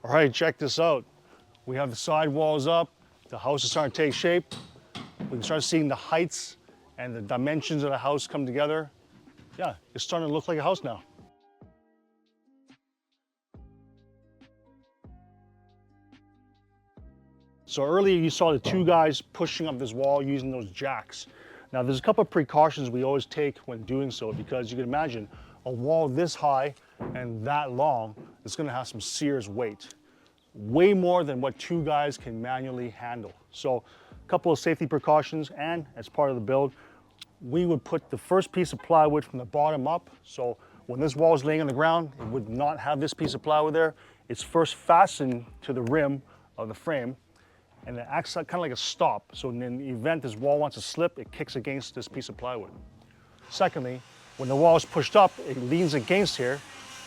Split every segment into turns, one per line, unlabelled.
All right, check this out. We have the side walls up. The house is starting to take shape. We can start seeing the heights and the dimensions of the house come together. Yeah, it's starting to look like a house now. So earlier you saw the two guys pushing up this wall using those jacks. Now there's a couple of precautions we always take when doing so, because you can imagine a wall this high and that long is going to have some serious weight. Way more than what two guys can manually handle. So a couple of safety precautions, and as part of the build, we would put the first piece of plywood from the bottom up. So when this wall is laying on the ground, it would not have this piece of plywood there. It's first fastened to the rim of the frame, and it acts like, kind of like a stop. So in the event this wall wants to slip, it kicks against this piece of plywood. Secondly, when the wall is pushed up, it leans against here.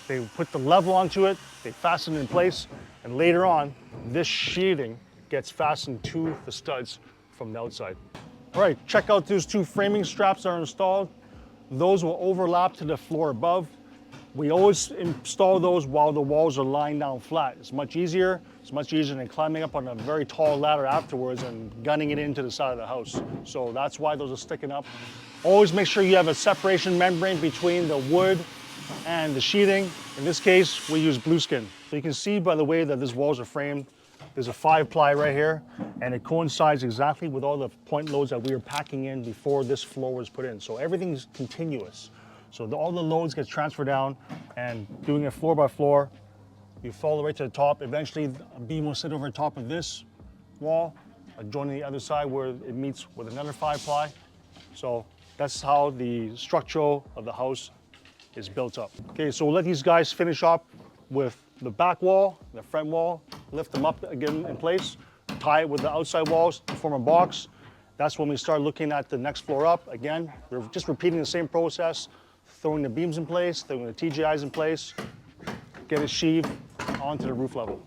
They put the level onto it, they fasten it in place, and later on, this sheathing gets fastened to the studs from the outside. All right, check out those two framing straps that are installed. Those will overlap to the floor above. We always install those while the walls are lying down flat. It's much easier. It's much easier than climbing up on a very tall ladder afterwards and gunning it into the side of the house. So that's why those are sticking up. Always make sure you have a separation membrane between the wood and the sheathing. In this case, we use blueskin. So you can see by the way that these walls are framed, there's a 5-ply right here, and it coincides exactly with all the point loads that we were packing in before this floor was put in. So everything's continuous. So all the loads get transferred down, and doing it floor by floor, you follow right to the top. Eventually, a beam will sit over the top of this wall, joining the other side where it meets with another 5-ply. So that's how the structure of the house is built up. Okay, so we'll let these guys finish up with the back wall, the front wall, lift them up again in place, tie it with the outside walls to form a box. That's when we start looking at the next floor up. Again, we're just repeating the same process, throwing the beams in place, throwing the TGIs in place, get it sheathed onto the roof level.